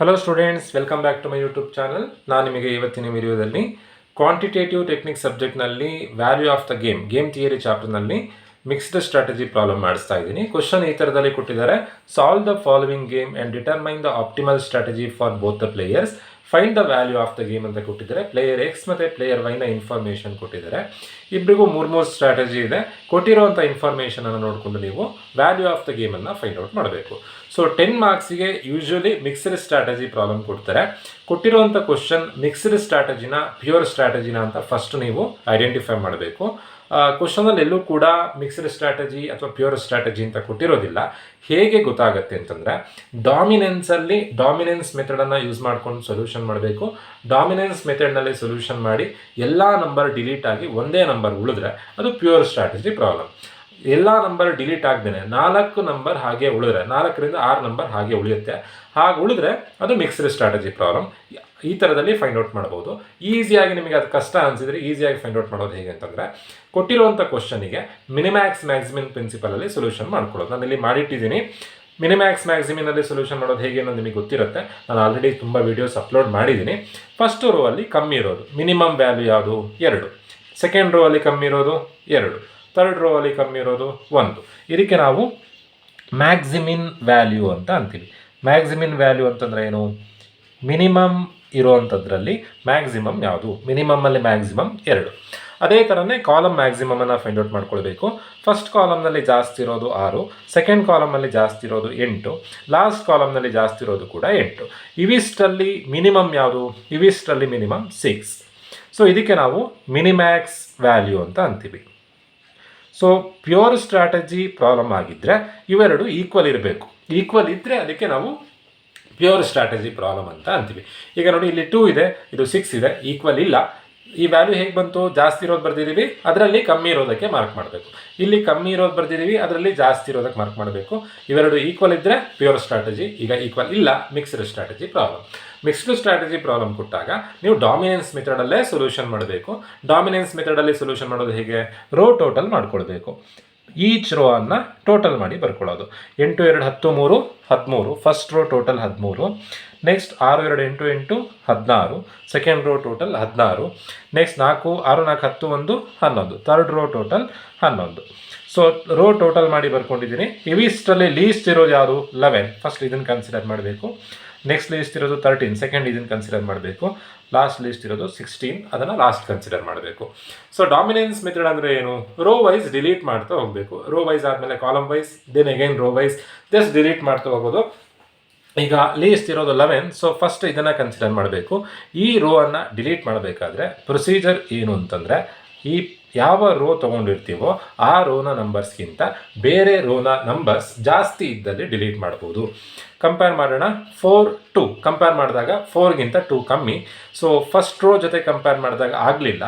Hello students, welcome back to my YouTube channel. ನಾನು ನಿಮಗೆ ಇವತ್ತಿನ ವಿಡಿಯೋದಲ್ಲಿ ಕ್ವಾಂಟಿಟೇಟಿವ್ ಟೆಕ್ನಿಕ್ ಸಬ್ಜೆಕ್ಟ್ನಲ್ಲಿ value of the game theory ಚಾಪ್ಟರ್ನಲ್ಲಿ ಮಿಕ್ಸ್ಡ್ ಸ್ಟ್ರಾಟಜಿ ಪ್ರಾಬ್ಲಮ್ ಮಾಡಿಸ್ತಾ ಇದ್ದೀನಿ. ಕ್ವಶನ್ ಈ ಥರದಲ್ಲಿ ಕೊಟ್ಟಿದ್ದಾರೆ: solve the following game and determine the optimal strategy for both the players. Find the value of the game ಅಂತ ಕೊಟ್ಟಿದ್ದಾರೆ. ಪ್ಲೇಯರ್ ಎಕ್ಸ್ ಮತ್ತು ಪ್ಲೇಯರ್ ವೈನ ಇನ್ಫಾರ್ಮೇಷನ್ ಕೊಟ್ಟಿದ್ದಾರೆ. ಇಬ್ಬರಿಗೂ ಮೂರು ಸ್ಟ್ರಾಟಜಿ ಇದೆ. ಕೊಟ್ಟಿರುವಂಥ ಇನ್ಫಾರ್ಮೇಷನನ್ನು ನೋಡಿಕೊಂಡು ನೀವು ವ್ಯಾಲ್ಯೂ ಆಫ್ ದ ಗೇಮನ್ನು ಫೈಂಡ್ ಔಟ್ ಮಾಡಬೇಕು. ಸೊ 10 ಮಾರ್ಕ್ಸಿಗೆ ಯೂಶ್ವಲಿ ಮಿಕ್ಸ್ಡ್ ಸ್ಟ್ರಾಟಜಿ ಪ್ರಾಬ್ಲಮ್ ಕೊಡ್ತಾರೆ. ಕೊಟ್ಟಿರುವಂಥ ಕ್ವಶನ್ ಮಿಕ್ಸ್ಡ್ ಸ್ಟ್ರಾಟಜಿನ ಪ್ಯೂರ್ ಸ್ಟ್ರಾಟಜಿನ ಅಂತ ಫಸ್ಟ್ ನೀವು ಐಡೆಂಟಿಫೈ ಮಾಡಬೇಕು. ಕ್ವಶನಲ್ಲಿ ಎಲ್ಲೂ ಕೂಡ ಮಿಕ್ಸ್ಡ್ ಸ್ಟ್ರಾಟಜಿ ಅಥವಾ ಪ್ಯೂರ್ ಸ್ಟ್ರಾಟಜಿ ಅಂತ ಕೊಟ್ಟಿರೋದಿಲ್ಲ. ಹೇಗೆ ಗೊತ್ತಾಗುತ್ತೆ ಅಂತಂದರೆ, ಡಾಮಿನೆನ್ಸ್ ಮೆಥಡನ್ನು ಯೂಸ್ ಮಾಡ್ಕೊಂಡು ಸೊಲ್ಯೂಷನ್ ಮಾಡಬೇಕು. ಡಾಮಿನೆನ್ಸ್ ಮೆಥಡ್ನಲ್ಲಿ ಸೊಲ್ಯೂಷನ್ ಮಾಡಿ ಎಲ್ಲ ನಂಬರ್ ಡಿಲೀಟ್ ಆಗಿ ಒಂದೇ ನಂಬರ್ ಉಳಿದ್ರೆ ಅದು ಪ್ಯೂರ್ ಸ್ಟ್ರಾಟಜಿ ಪ್ರಾಬ್ಲಮ್. ಎಲ್ಲ ನಂಬರ್ ಡಿಲೀಟ್ ಆಗ್ದೇನೆ 4 ನಂಬರ್ ಹಾಗೆ ಉಳಿದ್ರೆ, 4ರಿಂದ 6 ನಂಬರ್ ಹಾಗೆ ಉಳಿಯುತ್ತೆ. ಹಾಗೆ ಉಳಿದ್ರೆ ಅದು ಮಿಕ್ಸ್ಡ್ ಸ್ಟ್ರಾಟಜಿ ಪ್ರಾಬ್ಲಮ್. ಈ ಥರದಲ್ಲಿ ಫೈಂಡ್ ಔಟ್ ಮಾಡ್ಬೋದು. ಈಸಿಯಾಗಿ ನಿಮಗೆ ಅದು ಕಷ್ಟ ಅನಿಸಿದರೆ ಈಸಿಯಾಗಿ ಫೈಂಡ್ ಔಟ್ ಮಾಡೋದು ಹೇಗೆ ಅಂತಂದರೆ, ಕೊಟ್ಟಿರುವಂಥ ಕ್ವಶನಿಗೆ ಮಿನಿಮ್ಯಾಕ್ಸ್ ಮ್ಯಾಕ್ಸಿಮಿನ್ ಪ್ರಿನ್ಸಿಪಲಲ್ಲಿ ಸೊಲ್ಯೂಷನ್ ಮಾಡ್ಕೊಳ್ಳೋದು. ನಾನು ಇಲ್ಲಿ ಮಾಡಿಟ್ಟಿದ್ದೀನಿ. ಮಿನಿಮ್ಯಾಕ್ಸ್ ಮ್ಯಾಕ್ಸಿಮಿನಲ್ಲಿ ಸೊಲ್ಯೂಷನ್ ಮಾಡೋದು ಹೇಗೆ ಅನ್ನೋದು ನಿಮಗೆ ಗೊತ್ತಿರುತ್ತೆ. ನಾನು ಆಲ್ರೆಡಿ ತುಂಬ ವೀಡಿಯೋಸ್ ಅಪ್ಲೋಡ್ ಮಾಡಿದ್ದೀನಿ. ಫಸ್ಟ್ ರೋ ಅಲ್ಲಿ ಕಮ್ಮಿ ಇರೋದು ಮಿನಿಮಮ್ ವ್ಯಾಲ್ಯೂ ಯಾವುದು? 2. ಸೆಕೆಂಡ್ ರೋ ಅಲ್ಲಿ ಕಮ್ಮಿ ಇರೋದು 2. ಥರ್ಡ್ ರೋ ಅಲ್ಲಿ ಕಮ್ಮಿ ಇರೋದು 1. ಇದಕ್ಕೆ ನಾವು ಮ್ಯಾಕ್ಸಿಮಿನ್ ವ್ಯಾಲ್ಯೂ ಅಂತ ಅಂತೀವಿ. ಮ್ಯಾಕ್ಸಿಮಿನ್ ವ್ಯಾಲ್ಯೂ ಅಂತಂದರೆ ಏನು? ಮಿನಿಮಮ್ ಇರೋವಂಥದ್ರಲ್ಲಿ ಮ್ಯಾಕ್ಸಿಮಮ್ ಯಾವುದು? ಮಿನಿಮಮ್ಮಲ್ಲಿ ಮ್ಯಾಕ್ಸಿಮಮ್ 2. ಅದೇ ಥರನೇ ಕಾಲಮ್ ಮ್ಯಾಕ್ಸಿಮಮನ್ನು ಫೈಂಡ್ ಔಟ್ ಮಾಡ್ಕೊಳ್ಬೇಕು. ಫಸ್ಟ್ ಕಾಲಮ್ನಲ್ಲಿ ಜಾಸ್ತಿ ಇರೋದು 6, ಸೆಕೆಂಡ್ ಕಾಲಮಲ್ಲಿ ಜಾಸ್ತಿ ಇರೋದು 8, ಲಾಸ್ಟ್ ಕಾಲಮ್ನಲ್ಲಿ ಜಾಸ್ತಿ ಇರೋದು ಕೂಡ 8. ಇವಿಷ್ಟರಲ್ಲಿ ಮಿನಿಮಮ್ ಯಾವುದು? ಇವಿಷ್ಟರಲ್ಲಿ ಮಿನಿಮಮ್ 6. ಸೊ ಇದಕ್ಕೆ ನಾವು ಮಿನಿಮ್ಯಾಕ್ಸ್ ವ್ಯಾಲ್ಯೂ ಅಂತ ಅಂತೀವಿ. ಸೊ ಪ್ಯೂರ್ ಸ್ಟ್ರಾಟಜಿ ಪ್ರಾಬ್ಲಮ್ ಆಗಿದ್ದರೆ ಇವೆರಡು ಈಕ್ವಲ್ ಇರಬೇಕು. ಈಕ್ವಲ್ ಇದ್ದರೆ ಅದಕ್ಕೆ ನಾವು ಪ್ಯೂರ್ ಸ್ಟ್ರಾಟಜಿ ಪ್ರಾಬ್ಲಮ್ ಅಂತ ಅಂತೀವಿ. ಈಗ ನೋಡಿ, ಇಲ್ಲಿ 2 ಇದೆ, ಇದು 6 ಇದೆ, ಈಕ್ವಲ್ ಇಲ್ಲ. ಈ ವ್ಯಾಲ್ಯೂ ಹೇಗೆ ಬಂತು? ಜಾಸ್ತಿ ಇರೋದು ಬರ್ದಿದ್ದೀವಿ, ಅದರಲ್ಲಿ ಕಮ್ಮಿ ಇರೋದಕ್ಕೆ ಮಾರ್ಕ್ ಮಾಡಬೇಕು. ಇಲ್ಲಿ ಕಮ್ಮಿ ಇರೋದು ಬರ್ದಿದ್ದೀವಿ, ಅದರಲ್ಲಿ ಜಾಸ್ತಿ ಇರೋದಕ್ಕೆ ಮಾರ್ಕ್ ಮಾಡಬೇಕು. ಇವೆರಡು ಈಕ್ವಲ್ ಇದ್ದರೆ ಪ್ಯೂರ್ ಸ್ಟ್ರಾಟಜಿ. ಈಗ ಈಕ್ವಲ್ ಇಲ್ಲ, mixed strategy problem. Mixed strategy problem ಕೊಟ್ಟಾಗ ನೀವು ಡಾಮಿನೆನ್ಸ್ ಮೆಥಡಲ್ಲೇ ಸೊಲ್ಯೂಷನ್ ಮಾಡಬೇಕು. ಡಾಮಿನೆನ್ಸ್ ಮೆಥಡಲ್ಲಿ ಸೊಲ್ಯೂಷನ್ ಮಾಡೋದು ಹೇಗೆ? ರೋ ಟೋಟಲ್ ಮಾಡ್ಕೊಳ್ಬೇಕು. ಈಚ್ ರೋ ಅನ್ನು ಟೋಟಲ್ ಮಾಡಿ ಬರ್ಕೊಳ್ಳೋದು. 8 2 13 13. First row total 13. Next 6 2 8 8 16. Second row total 16. Next 4 6 4 10 1 11. Third row total 11. So row total ಮಾಡಿ ಬರ್ಕೊಂಡಿದ್ದೀನಿ. ಇವಿಷ್ಟರಲ್ಲಿ ಲೀಸ್ಟ್ ಇರೋದು ಯಾವುದು? 11. ಫಸ್ಟ್ ಇದನ್ನು ಕನ್ಸಿಡರ್ ಮಾಡಬೇಕು. ನೆಕ್ಸ್ಟ್ ಲೀಸ್ಟ್ ಇರೋದು 13. ಸೆಕೆಂಡ್ ಇದನ್ನು ಕನ್ಸಿಡರ್ ಮಾಡಬೇಕು. ಲಾಸ್ಟ್ ಲೀಸ್ಟ್ ಇರೋದು 16. ಅದನ್ನು ಲಾಸ್ಟ್ ಕನ್ಸಿಡರ್ ಮಾಡಬೇಕು. ಸೊ ಡಾಮಿನೆನ್ಸ್ ಮೆಥಡ್ ಅಂದರೆ ಏನು? ರೋ ವೈಸ್ ಡಿಲೀಟ್ ಮಾಡ್ತಾ ಹೋಗಬೇಕು. ರೋ ವೈಸ್ ಆದಮೇಲೆ column wise, then again row wise, just delete ಮಾಡ್ತಾ ಹೋಗೋದು. ಈಗ ಲೀಸ್ಟ್ ಇರೋದು 11. ಸೊ ಫಸ್ಟ್ ಇದನ್ನು ಕನ್ಸಿಡರ್ ಮಾಡಬೇಕು. ಈ ರೋ ಅನ್ನು ಡಿಲೀಟ್ ಮಾಡಬೇಕಾದ್ರೆ ಪ್ರೊಸೀಜರ್ ಏನು ಅಂತಂದರೆ, ಈ ಯಾವ ರೋ ತೊಗೊಂಡಿರ್ತೀವೋ ಆ ರೋನ ನಂಬರ್ಸ್ಗಿಂತ ಬೇರೆ ರೋನ ನಂಬರ್ಸ್ ಜಾಸ್ತಿ ಇದ್ದಲ್ಲಿ ಡಿಲೀಟ್ ಮಾಡ್ಬೋದು. ಕಂಪೇರ್ ಮಾಡೋಣ. 4 2 ಕಂಪೇರ್ ಮಾಡಿದಾಗ 4ಗಿಂತ 2 ಕಮ್ಮಿ. ಸೊ ಫಸ್ಟ್ ರೋ ಜೊತೆ ಕಂಪೇರ್ ಮಾಡಿದಾಗ ಆಗಲಿಲ್ಲ.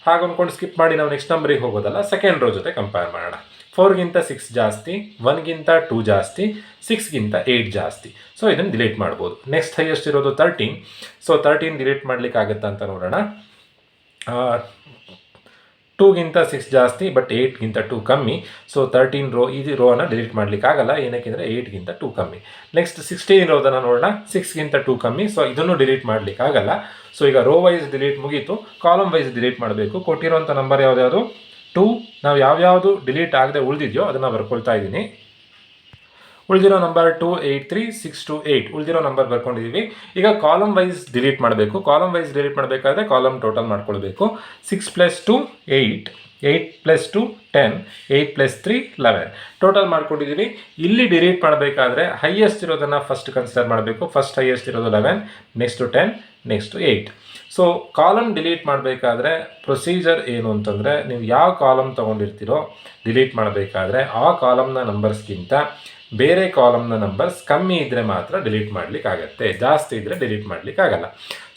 ಹಾಗೆ ಅಂದ್ಕೊಂಡು ಸ್ಕಿಪ್ ಮಾಡಿ ನಾವು ನೆಕ್ಸ್ಟ್ ನಂಬರಿಗೆ ಹೋಗೋದಲ್ಲ, ಸೆಕೆಂಡ್ ರೋ ಜೊತೆ ಕಂಪೇರ್ ಮಾಡೋಣ. 4ಗಿಂತ 6 ಜಾಸ್ತಿ, 1ಗಿಂತ 2 ಜಾಸ್ತಿ, 6ಗಿಂತ 8 ಜಾಸ್ತಿ. ಸೊ ಇದನ್ನು ಡಿಲೀಟ್ ಮಾಡ್ಬೋದು. ನೆಕ್ಸ್ಟ್ ಹೈಯೆಸ್ಟ್ ಇರೋದು 13. ಸೊ 13 ಡಿಲೀಟ್ ಮಾಡಲಿಕ್ಕೆ ಆಗುತ್ತಾ ಅಂತ ನೋಡೋಣ. 2ಗಿಂತ 6 ಜಾಸ್ತಿ, ಬಟ್ 8ಗಿಂತ 2 ಕಮ್ಮಿ. ಸೊ 13 ರೋ, ಈ ರೋನ ಡಿಲೀಟ್ ಮಾಡಲಿಕ್ಕೆ ಆಗಲ್ಲ. ಏನಕ್ಕೆಂದರೆ 8ಗಿಂತ 2 ಕಮ್ಮಿ. ನೆಕ್ಸ್ಟ್ 16 ಇರೋದನ್ನು ನೋಡೋಣ. 6ಗಿಂತ 2 ಕಮ್ಮಿ. ಸೊ ಇದನ್ನು ಡಿಲೀಟ್ ಮಾಡಲಿಕ್ಕೆ ಆಗಲ್ಲ. ಸೊ ಈಗ ರೋ ವೈಸ್ ಡಿಲೀಟ್ ಮುಗೀತು. ಕಾಲಮ್ ವೈಸ್ ಡಿಲೀಟ್ ಮಾಡಬೇಕು. ಕೊಟ್ಟಿರೋಂಥ ನಂಬರ್ ಯಾವ್ದು? 2. ನಾವು ಯಾವ್ಯಾವುದು ಡಿಲೀಟ್ ಆಗದೆ ಉಳಿದಿದೆಯೋ ಅದನ್ನು ಬರ್ಕೊಳ್ತಾ ಇದ್ದೀನಿ. ಉಳಿದಿರೋ ನಂಬರ್ 2 8 3 6 2 8. ಉಳಿದಿರೋ ನಂಬರ್ ಬರ್ಕೊಂಡಿದ್ದೀವಿ. ಈಗ ಕಾಲಮ್ ವೈಸ್ ಡಿಲೀಟ್ ಮಾಡಬೇಕು. ಕಾಲಮ್ ವೈಸ್ ಡಿಲೀಟ್ ಮಾಡಬೇಕಾದ್ರೆ ಕಾಲಮ್ ಟೋಟಲ್ ಮಾಡ್ಕೊಳ್ಬೇಕು. 6 + 2 8, 8 + 2 10, 8 + 3 11. ಟೋಟಲ್ ಮಾಡ್ಕೊಂಡಿದ್ದೀವಿ. ಇಲ್ಲಿ ಡಿಲೀಟ್ ಮಾಡಬೇಕಾದ್ರೆ ಹೈಯೆಸ್ಟ್ ಇರೋದನ್ನು ಫಸ್ಟ್ ಕನ್ಸಿಡರ್ ಮಾಡಬೇಕು. ಫಸ್ಟ್ ಹೈಯೆಸ್ಟ್ ಇರೋದು 11, next 10, next 8. So column delete ಮಾಡಬೇಕಾದ್ರೆ ಪ್ರೊಸೀಜರ್ ಏನು ಅಂತಂದರೆ, ನೀವು ಯಾವ ಕಾಲಮ್ ತೊಗೊಂಡಿರ್ತೀರೋ ಡಿಲೀಟ್ ಮಾಡಬೇಕಾದ್ರೆ ಆ ಕಾಲಮ್ನ ನಂಬರ್ಸ್ಗಿಂತ ಬೇರೆ ಕಾಲಮ್ನ ನಂಬರ್ಸ್ ಕಮ್ಮಿ ಇದ್ದರೆ ಮಾತ್ರ ಡಿಲೀಟ್ ಮಾಡಲಿಕ್ಕಾಗತ್ತೆ. ಜಾಸ್ತಿ ಇದ್ದರೆ ಡಿಲೀಟ್ ಮಾಡಲಿಕ್ಕಾಗಲ್ಲ.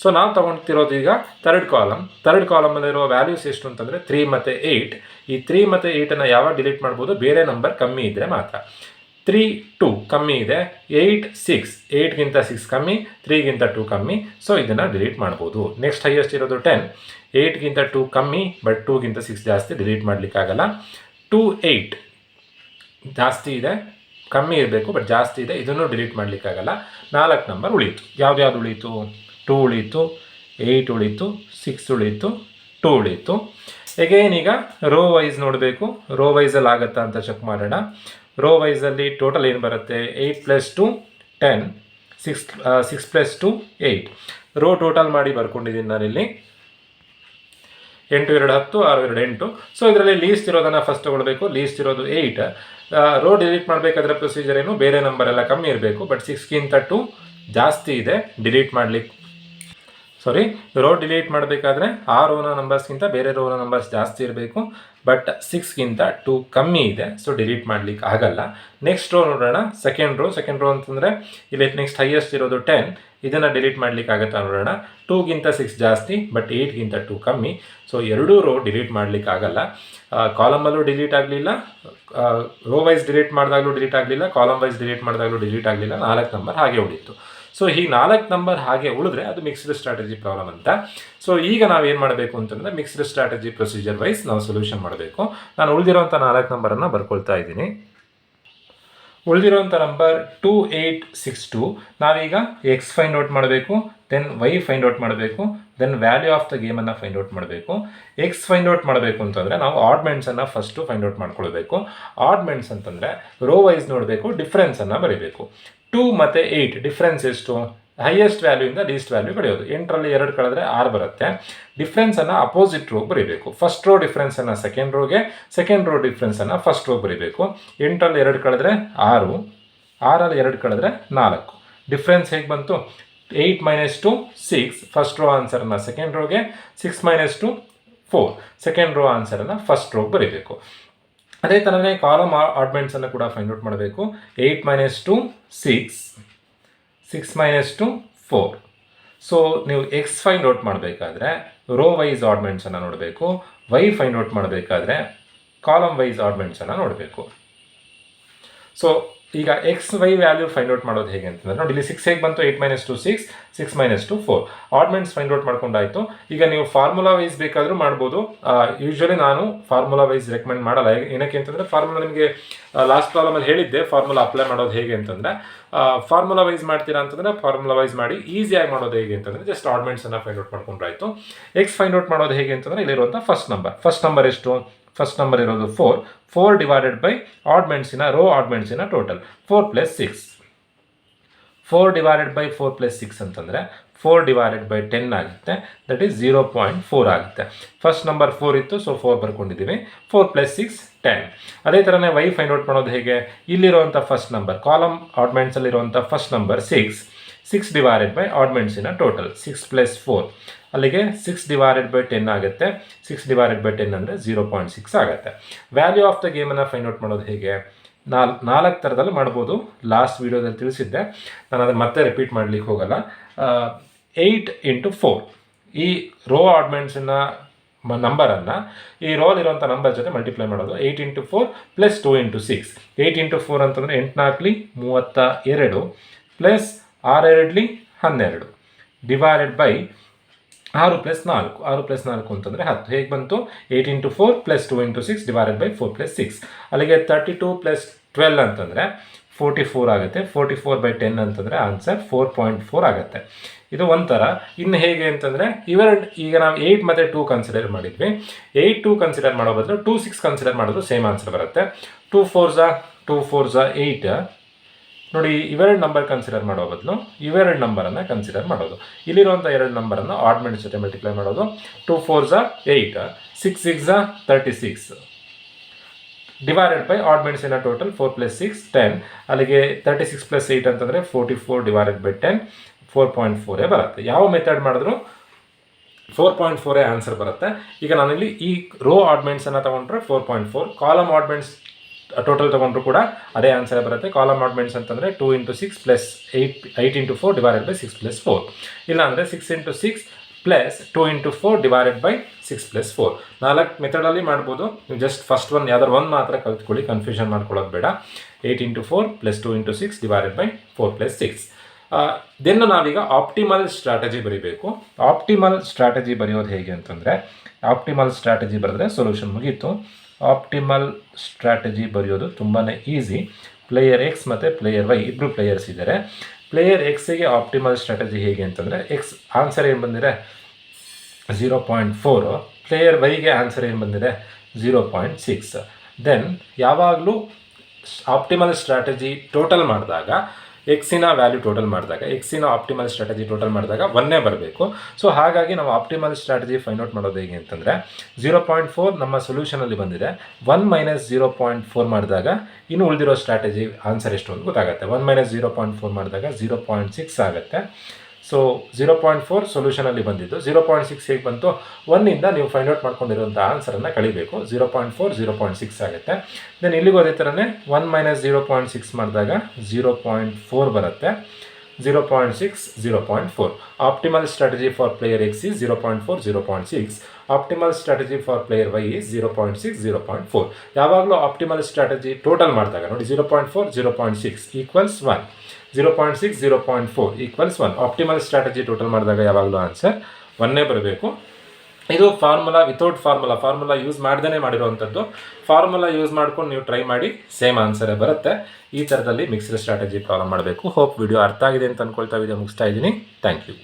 ಸೊ ನಾವು ತೊಗೊಳ್ತಿರೋದು ಈಗ ಥರ್ಡ್ ಕಾಲಮ್. ಥರ್ಡ್ ಕಾಲಮಲ್ಲಿರೋ ವ್ಯಾಲ್ಯೂಸ್ ಎಷ್ಟು ಅಂತಂದರೆ 3 ಮತ್ತು 8. ಈ 3 ಮತ್ತು 8ಅನ್ನು ಯಾವಾಗ ಡಿಲೀಟ್ ಮಾಡ್ಬೋದು? ಬೇರೆ ನಂಬರ್ ಕಮ್ಮಿ ಇದ್ದರೆ ಮಾತ್ರ. 3 2 ಕಮ್ಮಿ ಇದೆ, 8 6, 8ಗಿಂತ 6 ಕಮ್ಮಿ, 3ಗಿಂತ 2 ಕಮ್ಮಿ. ಸೊ ಇದನ್ನು ಡಿಲೀಟ್ ಮಾಡ್ಬೋದು. ನೆಕ್ಸ್ಟ್ ಹೈಯೆಸ್ಟ್ ಇರೋದು 10, 8ಗಿಂತ 2 ಕಮ್ಮಿ, ಬಟ್ 2ಗಿಂತ 6 ಜಾಸ್ತಿ, ಡಿಲೀಟ್ ಮಾಡಲಿಕ್ಕಾಗಲ್ಲ. 2 8 ಜಾಸ್ತಿ ಇದೆ, ಕಮ್ಮಿ ಇರಬೇಕು, ಬಟ್ ಜಾಸ್ತಿ ಇದೆ, ಇದನ್ನು ಡಿಲೀಟ್ ಮಾಡಲಿಕ್ಕಾಗಲ್ಲ. 4 ನಂಬರ್ ಉಳೀತು. ಯಾವ್ದು ಉಳೀತು? 2 ಉಳೀತು, 8 ಉಳೀತು, 6 ಉಳೀತು, 2 ಉಳೀತು. ಎಗೇನ್ ಈಗ ರೋ ವೈಸ್ ನೋಡಬೇಕು. ರೋ ವೈಸಲ್ಲಿ ಆಗುತ್ತಾ ಅಂತ ಚೆಕ್ ಮಾಡೋಣ. ರೋ ವೈಸಲ್ಲಿ ಟೋಟಲ್ ಏನು ಬರುತ್ತೆ? 8 + 2 10, 6 + 2 8. ರೋ ಟೋಟಲ್ ಮಾಡಿ ಬರ್ಕೊಂಡಿದ್ದೀನಿ ನಾನಿಲ್ಲಿ. 8 2 10, 6 2 8. ಸೊ ಇದರಲ್ಲಿ ಲೀಸ್ಟ್ ಇರೋದನ್ನು ಫಸ್ಟ್ ತೊಗೊಳ್ಬೇಕು. ಲೀಸ್ಟ್ ಇರೋದು 8. ರೋ ಡಿಲೀಟ್ ಮಾಡಬೇಕಾದ್ರೆ ಪ್ರೊಸೀಜರ್ ಏನು? ಬೇರೆ ನಂಬರ್ ಎಲ್ಲ ಕಮ್ಮಿ ಇರಬೇಕು, ಬಟ್ 6ಗಿಂತ 2 ಜಾಸ್ತಿ ಇದೆ. ಡಿಲೀಟ್ ಮಾಡಲಿಕ್ಕೆ ರೋ ಡಿಲೀಟ್ ಮಾಡಬೇಕಾದ್ರೆ ಆ ರೋನ ನಂಬರ್ಸ್ಗಿಂತ ಬೇರೆ ರೋನ ನಂಬರ್ಸ್ ಜಾಸ್ತಿ ಇರಬೇಕು, ಬಟ್ 6ಗಿಂತ 2 ಕಮ್ಮಿ ಇದೆ. ಸೊ ಡಿಲೀಟ್ ಮಾಡಲಿಕ್ಕೆ ಆಗಲ್ಲ. ನೆಕ್ಸ್ಟ್ ರೋ ನೋಡೋಣ. ಸೆಕೆಂಡ್ ರೋ ಅಂತಂದರೆ ಇಲ್ಲಿ ನೆಕ್ಸ್ಟ್ ಹೈಯೆಸ್ಟ್ ಇರೋದು 10. ಇದನ್ನು ಡಿಲೀಟ್ ಮಾಡಲಿಕ್ಕೆ ಆಗುತ್ತಾ ನೋಡೋಣ. 2ಗಿಂತ 6 ಜಾಸ್ತಿ, ಬಟ್ 8ಗಿಂತ 2 ಕಮ್ಮಿ. ಸೊ ಎರಡೂ ರೋ ಡಿಲೀಟ್ ಮಾಡಲಿಕ್ಕೆ ಆಗಲ್ಲ. ಕಾಲಮಲ್ಲೂ ಡಿಲೀಟ್ ಆಗಲಿಲ್ಲ, ರೋ ವೈಸ್ ಡಿಲೀಟ್ ಮಾಡಿದಾಗಲೂ ಡಿಲೀಟ್ ಆಗಲಿಲ್ಲ, ಕಾಲಮ್ ವೈಸ್ ಡಿಲೀಟ್ ಮಾಡಿದಾಗಲೂ ಡಿಲೀಟ್ ಆಗಲಿಲ್ಲ. 4 ನಂಬರ್ ಹಾಗೆ ಉಳಿತು. ಸೊ ಈ 4 ನಂಬರ್ ಹಾಗೆ ಉಳಿದ್ರೆ ಅದು ಮಿಕ್ಸ್ಡ್ ಸ್ಟ್ರಾಟಜಿ ಪ್ರಾಬ್ಲಮ್ ಅಂತ. ಸೊ ಈಗ ನಾವೇನು ಮಾಡಬೇಕು ಅಂತಂದರೆ ಮಿಕ್ಸ್ಡ್ ಸ್ಟ್ರಾಟಜಿ ಪ್ರೊಸೀಜರ್ ವೈಸ್ ನಾವು ಸೊಲ್ಯೂಷನ್ ಮಾಡಬೇಕು. ನಾನು ಉಳಿದಿರೋಂಥ 4 ನಂಬರನ್ನು ಬರ್ಕೊಳ್ತಾ ಇದ್ದೀನಿ. ಉಳಿದಿರೋಂಥ ನಂಬರ್ 2 8 6 2. ನಾವೀಗ ಎಕ್ಸ್ ಫೈಂಡ್ ಔಟ್ ಮಾಡಬೇಕು, ದೆನ್ ವೈ ಫೈಂಡ್ ಔಟ್ ಮಾಡಬೇಕು, ದೆನ್ ವ್ಯಾಲ್ಯೂ ಆಫ್ ದ ಗೇಮನ್ನು ಫೈಂಡ್ ಔಟ್ ಮಾಡಬೇಕು. ಎಕ್ಸ್ ಫೈಂಡ್ ಔಟ್ ಮಾಡಬೇಕು ಅಂತಂದರೆ ನಾವು ಆಡ್ಮೆಂಟ್ಸನ್ನು ಫಸ್ಟು ಫೈಂಡ್ ಔಟ್ ಮಾಡ್ಕೊಳ್ಬೇಕು. ಆಡ್ಮೆಂಟ್ಸ್ ಅಂತಂದರೆ ರೋ ವೈಸ್ ನೋಡಬೇಕು, ಡಿಫ್ರೆನ್ಸನ್ನು ಬರೀಬೇಕು. 2 ಮತ್ತು 8 ಡಿಫ್ರೆನ್ಸ್ ಎಷ್ಟು? ಹೈಯೆಸ್ಟ್ ವ್ಯಾಲ್ಯೂಯಿಂದ ಲೀಸ್ಟ್ ವ್ಯಾಲ್ಯೂ ಕಳೆಯೋದು. 8ರಲ್ಲಿ 2 ಕಳೆದ್ರೆ 6 ಬರುತ್ತೆ. ಡಿಫ್ರೆನ್ಸನ್ನು ಅಪೋಸಿಟ್ ರೋಗೆ ಬರೀಬೇಕು. ಫಸ್ಟ್ ರೋ ಡಿಫ್ರೆನ್ಸನ್ನು ಸೆಕೆಂಡ್ ರೋಗೆ, ಸೆಕೆಂಡ್ ರೋ ಡಿಫ್ರೆನ್ಸನ್ನು ಫಸ್ಟ್ ರೋಗೆ ಬರೀಬೇಕು. 8ರಲ್ಲಿ 2 ಕಳೆದ್ರೆ 6, 6ರಲ್ಲಿ 2 ಕಳೆದ್ರೆ 4. ಡಿಫ್ರೆನ್ಸ್ ಹೇಗೆ ಬಂತು? 8 - 2 6. ಫಸ್ಟ್ ರೋ ಆನ್ಸರನ್ನು ಸೆಕೆಂಡ್ ರೋಗೆ, 6 - 2 4. ಸೆಕೆಂಡ್ ರೋ ಆನ್ಸರನ್ನು ಫಸ್ಟ್ ರೋಗೆ ಬರೀಬೇಕು. ಅದೇ ಥರನೇ ಕಾಲಮ್ ಆಡ್ಮೆಂಟ್ಸನ್ನು ಕೂಡ ಫೈಂಡ್ ಔಟ್ ಮಾಡಬೇಕು. 8 - 2 6, 6 - 2 4. ಸೊ ನೀವು ಎಕ್ಸ್ ಫೈಂಡ್ ಔಟ್ ಮಾಡಬೇಕಾದ್ರೆ ರೋ ವೈಸ್ ಆಡ್ಮೆಂಟ್ಸನ್ನು ನೋಡಬೇಕು, ವೈ ಫೈಂಡ್ ಔಟ್ ಮಾಡಬೇಕಾದ್ರೆ ಕಾಲಮ್ ವೈಸ್ ಆಡ್ಮೆಂಟ್ಸನ್ನು ನೋಡಬೇಕು. ಸೊ ಈಗ X Y value find out ಮಾಡೋದು ಹೇಗೆ ಅಂತಂದರೆ ನೋಡಿ, ಇಲ್ಲಿ 6 ಹೇಗೆ ಬಂತು? 8 - 2 6, 6 - 2 4. ಆಡ್ಮೆಂಟ್ಸ್ ಫೈಂಡ್ ಔಟ್ ಮಾಡ್ಕೊಂಡಾಯಿತು. ಈಗ ನೀವು ಫಾರ್ಮುಲಾ ವೈಸ್ ಬೇಕಾದರೂ ಮಾಡ್ಬೋದು. ಯೂಶ್ವಲಿ ನಾನು ಫಾರ್ಮುಲಾ ವೈಸ್ ರೆಕಮೆಂಡ್ ಮಾಡಲ್ಲ. ಏನಕ್ಕೆ ಅಂತಂದರೆ ಫಾರ್ಮುಲಾ ನಿಮಗೆ ಲಾಸ್ಟ್ ಪ್ರಾಬ್ಲಮಲ್ಲಿ ಹೇಳಿದ್ದೆ ಫಾರ್ಮುಲಾ ಅಪ್ಲೈ ಮಾಡೋದು ಹೇಗೆ ಅಂತಂದರೆ. ಫಾರ್ಮುಲಾ ವೈಸ್ ಮಾಡ್ತೀರಾ ಅಂತಂದರೆ ಫಾರ್ಮುಲಾ ವೈಸ್ ಮಾಡಿ. ಈಸಿಯಾಗಿ ಮಾಡೋದು ಹೇಗೆ ಅಂತಂದರೆ ಜಸ್ಟ್ ಆಡ್ಮೆಂಟ್ಸನ್ನು ಫೈಂಡ್ ಔಟ್ ಮಾಡ್ಕೊಂಡ್ರಾಯ್ತು. ಎಕ್ಸ್ ಫೈಂಡ್ ಔಟ್ ಮಾಡೋದು ಹೇಗೆ ಅಂತಂದರೆ ಇಲ್ಲಿರುವಂಥ ಫಸ್ಟ್ ನಂಬರ್ ಎಷ್ಟು? ಫಸ್ಟ್ ನಂಬರ್ ಇರೋದು 4 ಡಿವೈಡೆಡ್ ಬೈ ಆಡ್ಮೆಂಟ್ಸಿನ ಆಡ್ಮೆಂಟ್ಸಿನ ಟೋಟಲ್ 4 + 6. 4 ಡಿವೈಡೆಡ್ ಬೈ 4 + 6 ಅಂತಂದರೆ 4 ಡಿವೈಡೆಡ್ ಬೈ 10 ಆಗುತ್ತೆ. ದಟ್ ಈಸ್ 0.4 ಆಗುತ್ತೆ. ಫಸ್ಟ್ ನಂಬರ್ 4 ಇತ್ತು, ಸೊ 4 ಬರ್ಕೊಂಡಿದ್ದೀವಿ. 4 + 6 10. ಅದೇ ಥರನೇ ವೈ ಫೈಂಡ್ ಔಟ್ ಮಾಡೋದು ಹೇಗೆ? ಇಲ್ಲಿರುವಂಥ ಫಸ್ಟ್ ನಂಬರ್ ಕಾಲಮ್ ಆಡ್ಮೆಂಟ್ಸಲ್ಲಿರುವಂಥ ಫಸ್ಟ್ ನಂಬರ್ 6 ಡಿವೈಡೆಡ್ ಬೈ ಆಡ್ಮೆಂಟ್ಸಿನ ಟೋಟಲ್ 6 + 4. ಅಲ್ಲಿಗೆ 6 ಡಿವೈಡೆಡ್ ಬೈ 10 ಆಗುತ್ತೆ. 6 ಡಿವೈಡೆಡ್ ಬೈ 10 ಅಂದರೆ 0.6 ಆಗುತ್ತೆ. ವ್ಯಾಲ್ಯೂ ಆಫ್ ದ ಗೇಮನ್ನು ಫೈಂಡ್ ಔಟ್ ಮಾಡೋದು ಹೇಗೆ? 4 ಥರದಲ್ಲಿ ಮಾಡ್ಬೋದು. ಲಾಸ್ಟ್ ವೀಡಿಯೋದಲ್ಲಿ ತಿಳಿಸಿದ್ದೆ, ನಾನು ಅದನ್ನು ಮತ್ತೆ ರಿಪೀಟ್ ಮಾಡಲಿಕ್ಕೆ ಹೋಗಲ್ಲ. 8 × 4 ಈ ರೋ ಆಡ್ಮೆಂಟ್ಸಿನ ನಂಬರನ್ನು ಈ ರೋಲಿರುವಂಥ ನಂಬರ್ ಜೊತೆ ಮಲ್ಟಿಪ್ಲೈ ಮಾಡೋದು. 8 × 4 + 2 × 6. 8 × 4 ಅಂತಂದರೆ 8 × 4 32 ಪ್ಲಸ್ 6 2 12 ಡಿವೈಡೆಡ್ ಬೈ 6 + 4. 6 + 4 ಅಂತಂದರೆ 10. ಹೇಗೆ ಬಂತು? 8 × 4 + 2 × 6 ಡಿವೈಡೆಡ್ ಬೈ 4 + 6. ಅಲ್ಲಿಗೆ 32 + 12 ಅಂತಂದರೆ 44 ಆಗುತ್ತೆ. 44 ಬೈ 10 ಅಂತಂದರೆ ಆನ್ಸರ್ 4.4 ಆಗುತ್ತೆ. ಇದು ಒಂಥರ. ಇನ್ನು ಹೇಗೆ ಅಂತಂದರೆ ಈಗ ನಾವು 8 ಮತ್ತು 2 ಕನ್ಸಿಡರ್ ಮಾಡಿದ್ವಿ. 8 2 ಕನ್ಸಿಡರ್ ಮಾಡೋ ಬದಲು 2 6 ಕನ್ಸಿಡರ್ ಮಾಡೋದು ಸೇಮ್ ಆನ್ಸರ್ ಬರುತ್ತೆ. 2 4 8. ನೋಡಿ, ಇವೆರಡು ನಂಬರ್ ಕನ್ಸಿಡರ್ ಮಾಡೋ ಬದಲು ಇವೆರಡು ನಂಬರನ್ನು ಕನ್ಸಿಡರ್ ಮಾಡೋದು. ಇಲ್ಲಿರುವಂಥ 2 ನಂಬರನ್ನು ಆಡ್ಮೆಂಟ್ಸ್ ಜೊತೆ ಮಲ್ಟಿಪ್ಲೈ ಮಾಡೋದು. 2 4 8, 6 6 36 ಡಿವೈಡೆಡ್ ಬೈ ಆಡ್ಮೆಂಟ್ಸಿನ ಟೋಟಲ್ 4 + 6 10. ಅಲ್ಲಿಗೆ 36 + 8 ಅಂತಂದರೆ 44 ಡಿವೈಡೆಡ್ ಬೈ 10 4.4 ಬರುತ್ತೆ. ಯಾವ ಮೆಥಡ್ ಮಾಡಿದ್ರು 4.4 ಆನ್ಸರ್ ಬರುತ್ತೆ. ಈಗ ನಾನಿಲ್ಲಿ ಈ ರೋ ಆಡ್ಮೆಂಟ್ಸನ್ನು ತೊಗೊಂಡ್ರೆ 4.4, ಕಾಲಮ್ ಆಡ್ಮೆಂಟ್ಸ್ ಟೋಟಲ್ ತೊಗೊಂಡ್ರು ಕೂಡ ಅದೇ ಆನ್ಸರ್ ಬರುತ್ತೆ. ಕಾಲಮ್ ಆಡ್ಮೆಂಟ್ಸ್ ಅಂತಂದರೆ 2 × 6 + 8 × 4 ಡಿವೈಡೆಡ್ ಬೈ 6 + 4. ಇಲ್ಲಾಂದರೆ 6 × 6 + 2 × 4 ಡಿವೈಡೆಡ್ ಬೈ 6 + 4. 4 ಮೆಥಡಲ್ಲಿ ಮಾಡ್ಬೋದು. ನೀವು ಜಸ್ಟ್ ಫಸ್ಟ್ ಒನ್ ಯಾವ್ದಾರು ಒಂದು ಮಾತ್ರ ಕಲ್ತ್ಕೊಳ್ಳಿ, ಕನ್ಫ್ಯೂಷನ್ ಮಾಡ್ಕೊಳ್ಳೋದು ಬೇಡ. 8 × 4 + 2 × 6 ಡಿವೈಡೆಡ್ ಬೈ 4 + 6. ದೆನ್ ನಾವೀಗ ಆಪ್ಟಿಮಲ್ ಸ್ಟ್ರಾಟಜಿ ಬರೀಬೇಕು. ಆಪ್ಟಿಮಲ್ ಸ್ಟ್ರಾಟಜಿ ಬರೆಯೋದು ಹೇಗೆ ಅಂತಂದರೆ, ಆಪ್ಟಿಮಲ್ ಸ್ಟ್ರಾಟಜಿ ಬರೆದ್ರೆ ಸೊಲ್ಯೂಷನ್ ಮುಗೀತು. ಆಪ್ಟಿಮಲ್ ಸ್ಟ್ರಾಟಜಿ ಬರೆಯೋದು ತುಂಬಾ ಈಸಿ. ಪ್ಲೇಯರ್ ಎಕ್ಸ್ ಮತ್ತು ಪ್ಲೇಯರ್ ವೈ ಇಬ್ಬರು ಪ್ಲೇಯರ್ಸ್ ಇದ್ದಾರೆ. ಪ್ಲೇಯರ್ ಎಕ್ಸಿಗೆ ಆಪ್ಟಿಮಲ್ ಸ್ಟ್ರಾಟಜಿ ಹೇಗೆ ಅಂತಂದರೆ ಎಕ್ಸ್ ಆನ್ಸರ್ ಏನು ಬಂದಿದೆ 0.4, ಪ್ಲೇಯರ್ ವೈಗೆ ಆನ್ಸರ್ ಏನು ಬಂದಿದೆ 0.6. ದೆನ್ ಯಾವಾಗಲೂ ಆಪ್ಟಿಮಲ್ ಸ್ಟ್ರಾಟಜಿ ಟೋಟಲ್ ಮಾಡಿದಾಗ ಎಕ್ಸಿನ ವ್ಯಾಲ್ಯೂ ಟೋಟಲ್ ಮಾಡಿದಾಗ ಎಕ್ಸಿನ ಆಪ್ಟಿಮಲ್ ಸ್ಟ್ರಾಟಜಿ ಟೋಟಲ್ ಮಾಡಿದಾಗ 1 ಬರಬೇಕು. ಸೊ ಹಾಗಾಗಿ ನಾವು ಆಪ್ಟಿಮಲ್ ಸ್ಟ್ರಾಟಜಿ ಫೈಂಡ್ ಔಟ್ ಮಾಡೋದು ಹೇಗೆ ಅಂತಂದರೆ 0.4 ನಮ್ಮ ಸೊಲ್ಯೂಷನಲ್ಲಿ ಬಂದಿದೆ. 1 - 0.4 ಮಾಡಿದಾಗ ಇನ್ನು ಉಳಿದಿರೋ ಸ್ಟ್ರಾಟಜಿ ಆನ್ಸರ್ ಎಷ್ಟು ಅಂತ ಗೊತ್ತಾಗುತ್ತೆ. 1 - 0.4 ಮಾಡಿದಾಗ 0.6 ಆಗುತ್ತೆ. ಸೊ 0.4 ಸೊಲ್ಯೂಷನಲ್ಲಿ ಬಂದಿದ್ದು 0.6 ಹೇಗೆ ಬಂತು, 1ಇಂದ ನೀವು ಫೈಂಡ್ ಔಟ್ ಮಾಡ್ಕೊಂಡಿರುವಂಥ ಆನ್ಸರನ್ನು ಕಳಿಬೇಕು. 0.4 0.6 ಆಗುತ್ತೆ. ದೆನ್ ಇಲ್ಲಿಗೂ ಅದೇ ಥರನೇ 1 - 0.6 ಮಾಡಿದಾಗ 0.4 ಬರುತ್ತೆ. 0.6 0.4. Optimal strategy for player X is 0.4 0.6. Optimal strategy for player Y is 0.6 0.4. ಯಾವಾಗಲೂ ಆಪ್ಟಿಮಲ್ ಸ್ಟ್ರಾಟಜಿ ಟೋಟಲ್ ಮಾಡಿದಾಗ ನೋಡಿ 0.4 0.6 equals 1, 0.6 0.4 equals 1. Optimal strategy total ಮಾಡಿದಾಗ ಯಾವಾಗಲೂ ಆನ್ಸರ್ 1 ಬರಬೇಕು. ಇದು ಫಾರ್ಮುಲಾ ವಿತೌಟ್ ಫಾರ್ಮುಲಾ ಯೂಸ್ ಮಾಡ್ದೇ ಮಾಡಿರುವಂಥದ್ದು. ಫಾರ್ಮುಲಾ ಯೂಸ್ ಮಾಡ್ಕೊಂಡು ನೀವು ಟ್ರೈ ಮಾಡಿ ಸೇಮ್ ಆನ್ಸರೇ ಬರುತ್ತೆ. ಈ ಥರದಲ್ಲಿ ಮಿಕ್ಸ್ಡ್ ಸ್ಟ್ರಾಟಜಿ ಪ್ರಾಬ್ಲಮ್ ಮಾಡಬೇಕು. ಹೋಪ್ ವಿಡಿಯೋ ಅರ್ಥ ಆಗಿದೆ ಅಂತ ಅಂದ್ಕೊಳ್ತಾ ವಿಡಿಯೋ ಮುಗಿಸ್ತಾ ಇದ್ದೀನಿ. Thank you.